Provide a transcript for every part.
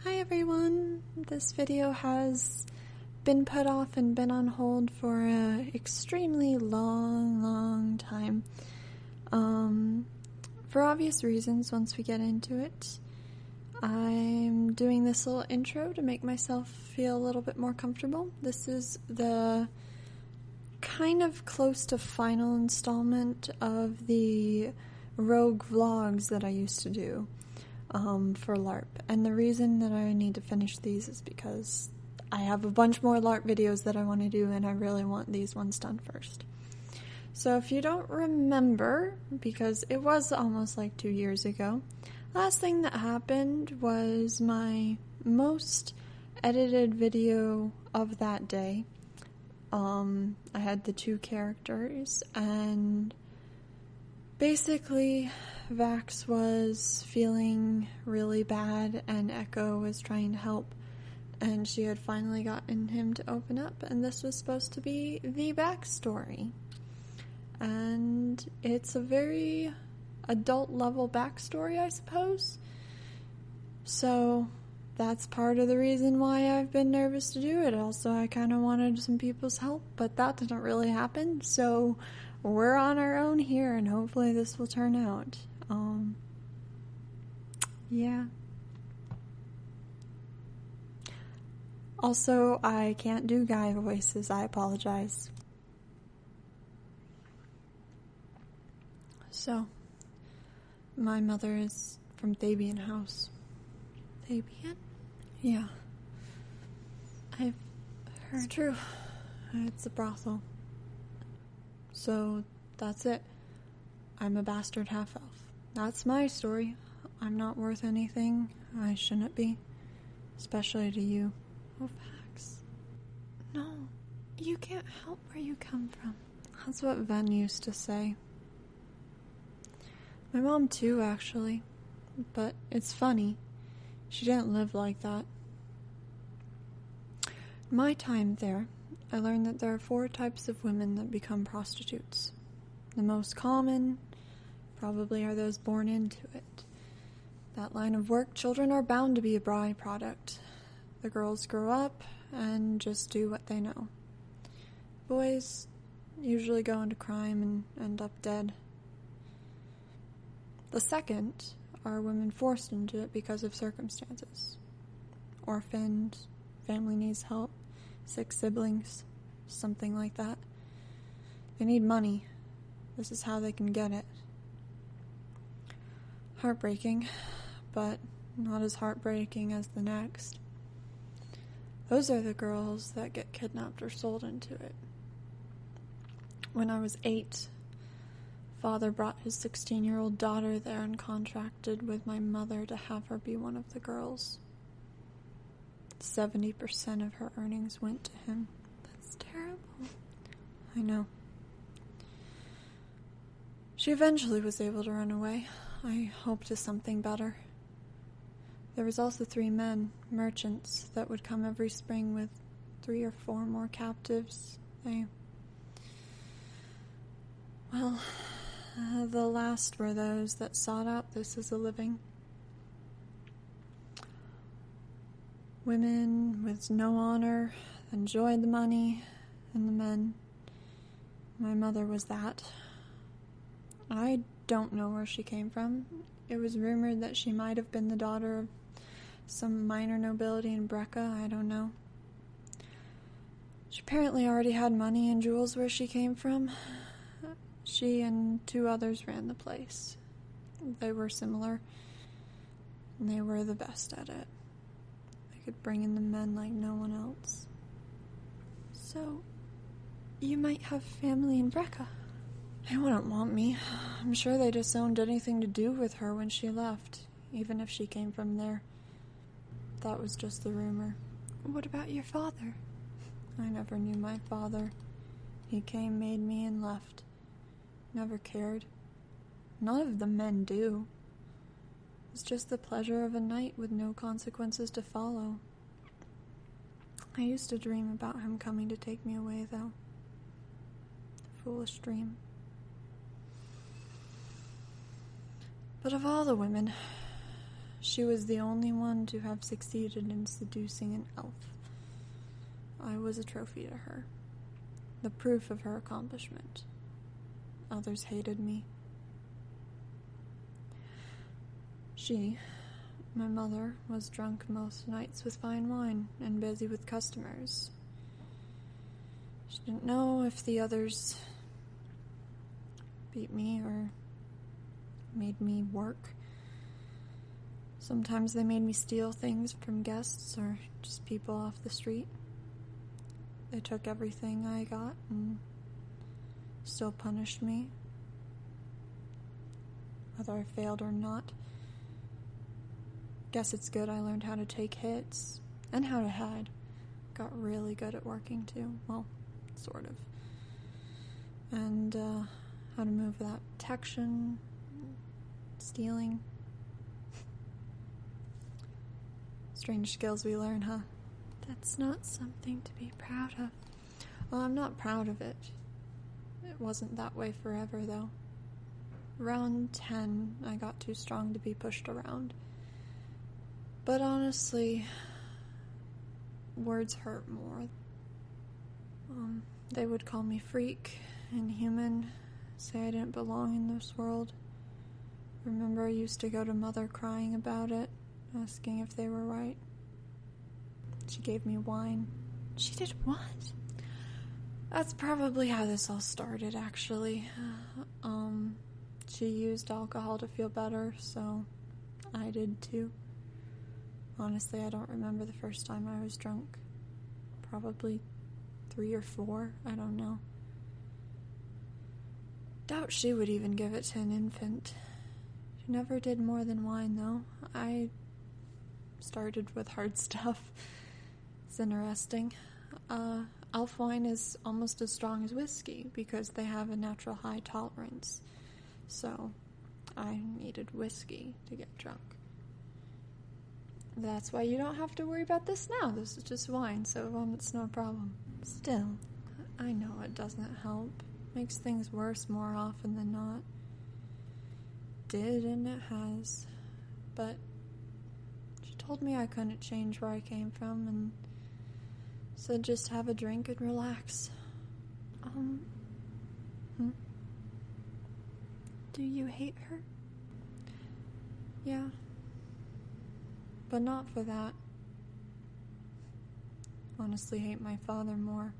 Hi everyone! This video has been put off and been on hold for an extremely long time. For obvious reasons, once we get into it. I'm doing this little intro to make myself feel a little bit more comfortable. This is the kind of close to final installment of the rogue vlogs that I used to do for LARP. And the reason that I need to finish these is because I have a bunch more LARP videos that I want to do, and I really want these ones done first. So if you don't remember, because it was almost like 2 years ago, last thing that happened was my most edited video of that day. I had the 2 characters, and basically Vax was feeling really bad and Echo was trying to help, and she had finally gotten him to open up, and this was supposed to be the backstory. And it's a very adult level backstory, I suppose. So that's part of the reason why I've been nervous to do it. Also, I kind of wanted some people's help, but that didn't really happen. So we're on our own here, and hopefully this will turn out. Yeah. Also, I can't do guy voices. I apologize. So, my mother is from Thabian House. Thabian? Yeah. I've heard. It's true. It's a brothel. So, that's it. I'm a bastard half-elf. That's my story. I'm not worth anything. I shouldn't be. Especially to you. Oh, Vax. No. You can't help where you come from. That's what Ven used to say. My mom too, actually. But it's funny. She didn't live like that. In my time there, I learned that there are 4 types of women that become prostitutes. The most common probably are those born into it. That line of work, children are bound to be a byproduct. The girls grow up and just do what they know. Boys usually go into crime and end up dead. The second are women forced into it because of circumstances. Orphaned, family needs help, 6 siblings, something like that. They need money. This is how they can get it. Heartbreaking, but not as heartbreaking as the next. Those are the girls that get kidnapped or sold into it. When I was 8, Father brought his 16-year-old daughter there and contracted with my mother to have her be one of the girls. 70% of her earnings went to him. That's terrible. I know. She eventually was able to run away. I hope to something better. There was also 3 men, merchants, that would come every spring with 3 or 4 more captives. The last were those that sought out this as a living. Women with no honor, enjoyed the money, and the men. My mother was that. I don't know where she came from. It was rumored that she might have been the daughter of some minor nobility in Brecca, I don't know. She apparently already had money and jewels where she came from. She and 2 others ran the place. They were similar, and they were the best at it. They could bring in the men like no one else. So, you might have family in Brecca. They wouldn't want me. I'm sure they disowned anything to do with her when she left, even if she came from there. That was just the rumor. What about your father? I never knew my father. He came, made me, and left. Never cared. None of the men do. It's just the pleasure of a night with no consequences to follow. I used to dream about him coming to take me away, though. A foolish dream. But of all the women, She was the only one to have succeeded in seducing an elf. I was a trophy to her, the proof of her accomplishment. Others hated me. She, my mother, was drunk most nights with fine wine and busy with customers. She didn't know if the others beat me or made me work. Sometimes they made me steal things from guests or just people off the street. They took everything I got and still punished me, whether I failed or not. Guess it's good I learned how to take hits and how to hide. Got really good at working too. Well, sort of. And how to move without detection, stealing. Strange skills we learn, huh? That's not something to be proud of. Well, I'm not proud of it. It wasn't that way forever, though. Around 10, I got too strong to be pushed around. But honestly, words hurt more. They would call me freak, inhuman, say I didn't belong in this world. Remember, I used to go to Mother crying about it, asking if they were right. She gave me wine. She did what? That's probably how this all started, actually. She used alcohol to feel better, so I did too. Honestly, I don't remember the first time I was drunk. Probably 3 or 4, I don't know. Doubt she would even give it to an infant. She never did more than wine, though. I started with hard stuff. It's interesting. Elf wine is almost as strong as whiskey because they have a natural high tolerance. So, I needed whiskey to get drunk. That's why you don't have to worry about this now. This is just wine, so it's no problem. Still, I know it doesn't help. Makes things worse more often than not. Did, and it has. But she told me I couldn't change where I came from, and said just have a drink and relax. Do you hate her? Yeah. But not for that. Honestly, hate my father more.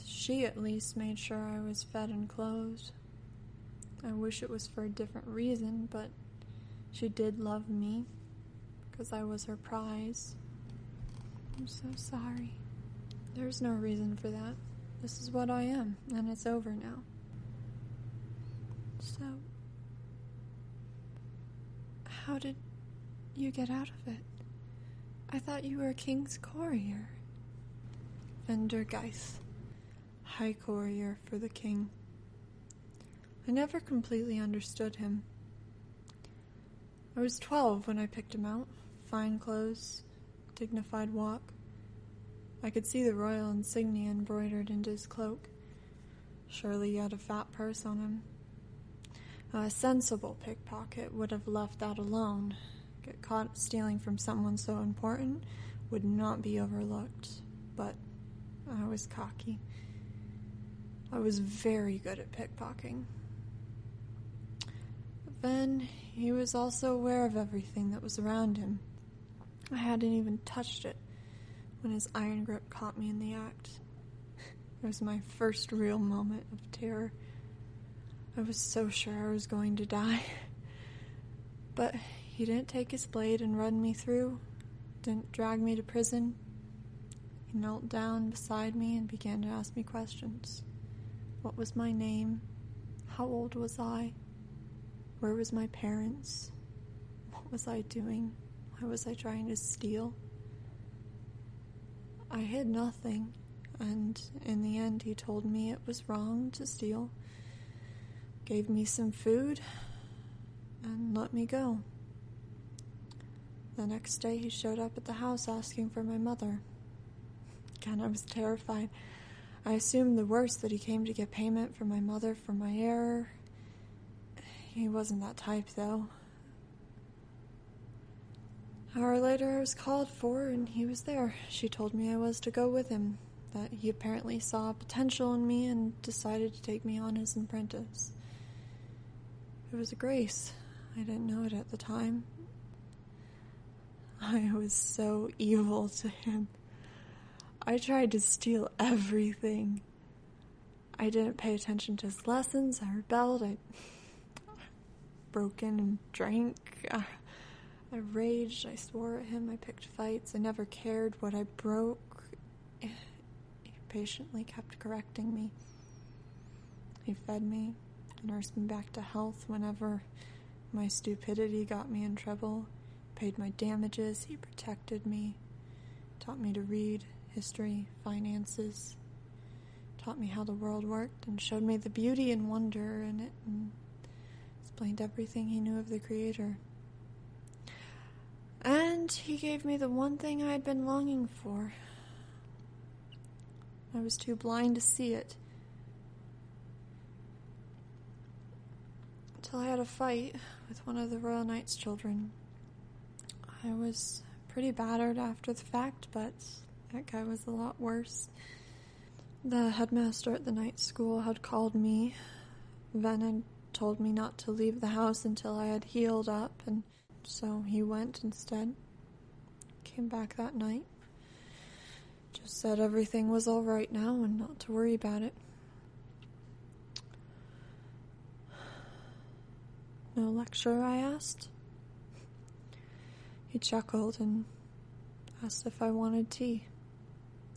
She at least made sure I was fed and clothed. I wish it was for a different reason, but she did love me because I was her prize. I'm so sorry. There's no reason for that. This is what I am, and it's over now. So, how did you get out of it? I thought you were a king's courier. Vendergeist, high courier for the king. I never completely understood him. I was 12 when I picked him out. Fine clothes, dignified walk. I could see the royal insignia embroidered into his cloak. Surely he had a fat purse on him. A sensible pickpocket would have left that alone. Get caught stealing from someone so important would not be overlooked. But I was cocky. I was very good at pickpocketing. Then he was also aware of everything that was around him. I hadn't even touched it when his iron grip caught me in the act. It was my first real moment of terror. I was so sure I was going to die. But he didn't take his blade and run me through, didn't drag me to prison. He knelt down beside me and began to ask me questions. What was my name? How old was I? Where was my parents? What was I doing? Why was I trying to steal? I hid nothing, and in the end he told me it was wrong to steal, gave me some food, and let me go. The next day he showed up at the house asking for my mother. Again, I was terrified. I assumed the worst, that he came to get payment from my mother for my error. He wasn't that type, though. An hour later, I was called for, and he was there. She told me I was to go with him, that he apparently saw potential in me and decided to take me on as an apprentice. It was a grace. I didn't know it at the time. I was so evil to him. I tried to steal everything. I didn't pay attention to his lessons. I rebelled. I broke in and drank. I raged. I swore at him. I picked fights. I never cared what I broke. He patiently kept correcting me. He fed me, nursed me back to health whenever my stupidity got me in trouble, paid my damages. He protected me, taught me to read, history, finances, taught me how the world worked, and showed me the beauty and wonder in it, and explained everything he knew of the Creator. And he gave me the one thing I had been longing for. I was too blind to see it. Until I had a fight with one of the Royal Knight's children. I was pretty battered after the fact, but that guy was a lot worse. The headmaster at the night school had called me. Ven had told me not to leave the house until I had healed up, and so he went instead. Came back that night. Just said everything was all right now and not to worry about it. No lecture, I asked. He chuckled and asked if I wanted tea.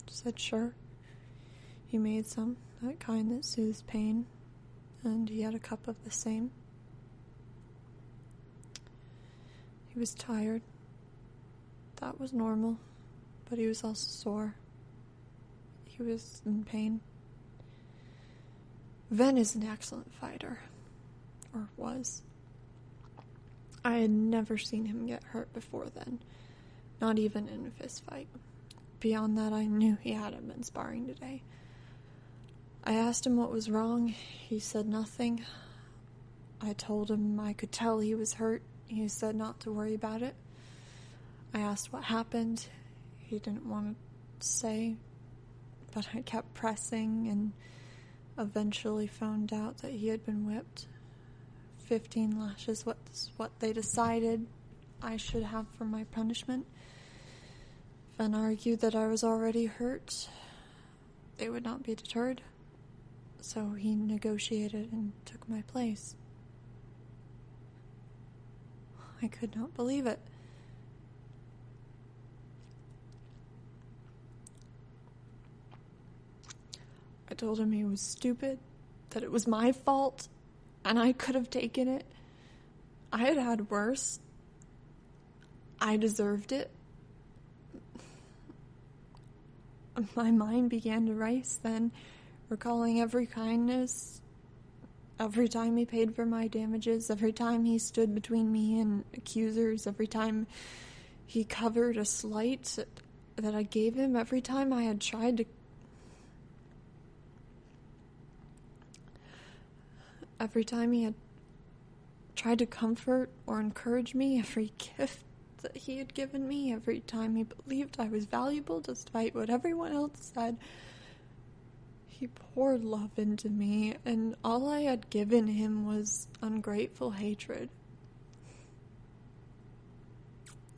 Said sure. He made some, that kind that soothes pain, and he had a cup of the same. He was tired. That was normal, but he was also sore. He was in pain. Ven is an excellent fighter, or was. I had never seen him get hurt before then, not even in a fist fight. Beyond that, I knew he hadn't been sparring today. I asked him what was wrong. He said nothing. I told him I could tell he was hurt. He said not to worry about it. I asked what happened. He didn't want to say, but I kept pressing and eventually found out that he had been whipped. 15 lashes was what they decided I should have for my punishment. Ven argued that I was already hurt. They would not be deterred. So he negotiated and took my place. I could not believe it. I told him he was stupid, that it was my fault, and I could have taken it. I had had worse. I deserved it. My mind began to race then, recalling every kindness, every time he paid for my damages, every time he stood between me and accusers, every time he covered a slight that I gave him, every time I had tried to every time he had tried to comfort or encourage me, every gift that he had given me, every time he believed I was valuable despite what everyone else said. He poured love into me, and all I had given him was ungrateful hatred.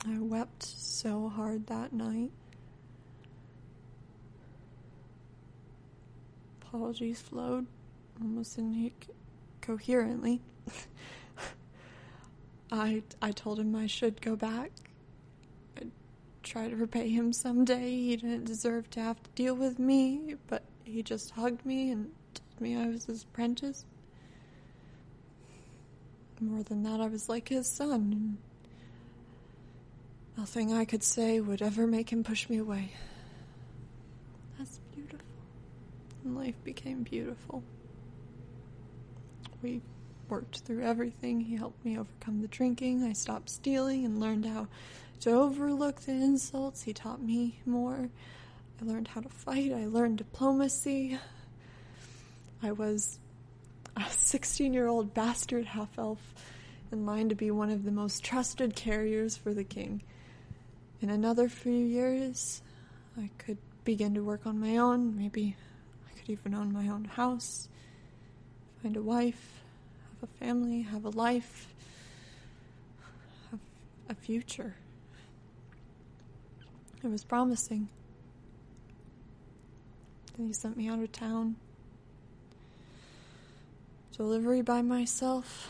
I wept so hard that night. Apologies flowed almost incoherently. I told him I should go back. I'd try to repay him someday. He didn't deserve to have to deal with me, but he just hugged me and told me I was his apprentice. More than that, I was like his son, and nothing I could say would ever make him push me away. That's beautiful. And life became beautiful. We worked through everything. He helped me overcome the drinking. I stopped stealing and learned how to overlook the insults. He taught me more. I learned how to fight. I learned diplomacy. I was a 16-year-old bastard half-elf in line to be one of the most trusted carriers for the king. In another few years, I could begin to work on my own. Maybe I could even own my own house, find a wife, have a family, have a life, have a future. It was promising. Then he sent me out of town. Delivery by myself.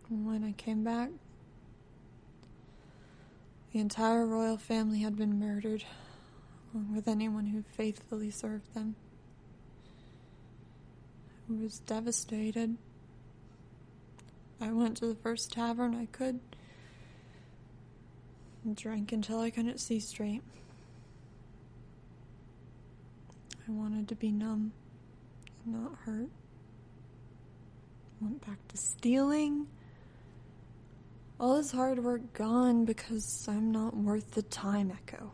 And when I came back, the entire royal family had been murdered, along with anyone who faithfully served them. I was devastated. I went to the first tavern I could and drank until I couldn't see straight. I wanted to be numb and not hurt. Went back to stealing. All this hard work gone because I'm not worth the time, Echo.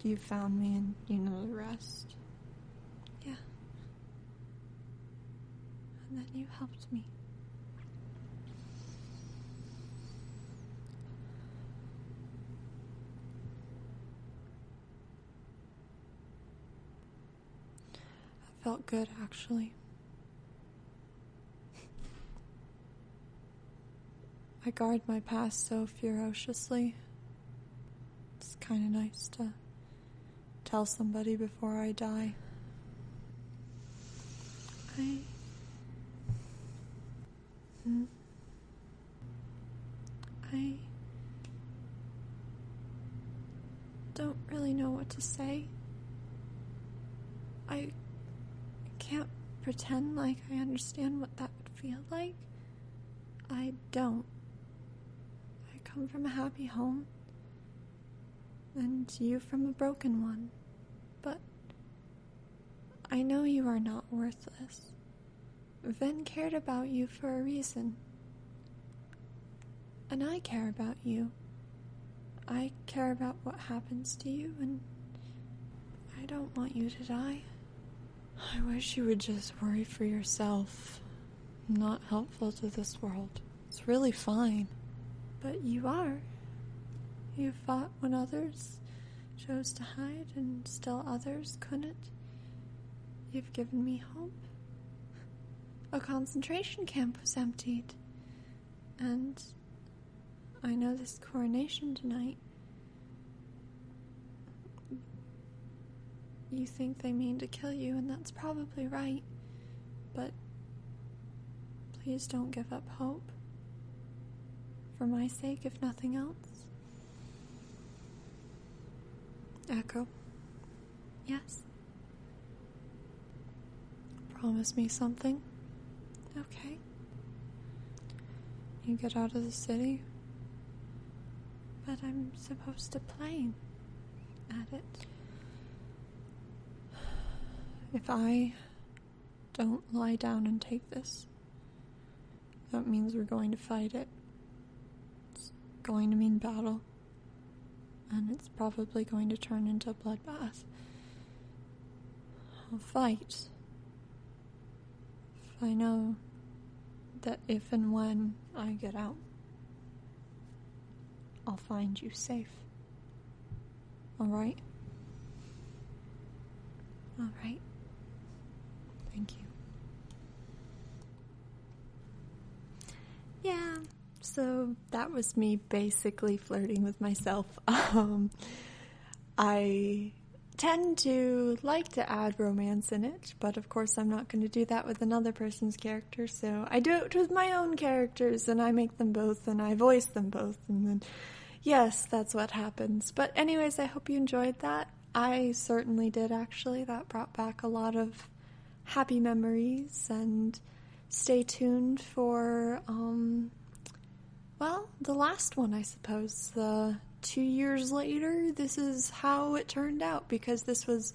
You found me and you know the rest. Yeah. And then you helped me. I felt good, actually. I guard my past so ferociously. It's kind of nice to tell somebody before I die. I don't really know what to say. I can't pretend like I understand what that would feel like. I don't. I come from a happy home, and you from a broken one. But I know you are not worthless. Ven cared about you for a reason. And I care about you. I care about what happens to you, and I don't want you to die. I wish you would just worry for yourself. I'm not helpful to this world. It's really fine. But you are. You fought when others chose to hide, and still others couldn't. You've given me hope. A concentration camp was emptied. And I know this coronation tonight. You think they mean to kill you, and that's probably right. But please don't give up hope. For my sake, if nothing else. Echo. Yes? Promise me something. Okay. You get out of the city. But I'm supposed to play at it. If I don't lie down and take this, that means we're going to fight it. It's going to mean battle. And it's probably going to turn into a bloodbath. I'll fight. If I know that if and when I get out, I'll find you safe. Alright? Alright. Thank you. Yeah, so that was me basically flirting with myself. I tend to like to add romance in it, but of course I'm not going to do that with another person's character, so I do it with my own characters, and I make them both, and I voice them both, and then, yes, that's what happens. But anyways, I hope you enjoyed that. I certainly did, actually. That brought back a lot of happy memories, and stay tuned for, the last one, I suppose. 2 years later, this is how it turned out, because this was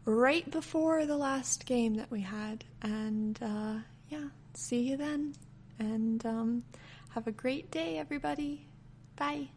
right before the last game that we had. And, see you then. And, have a great day, everybody. Bye.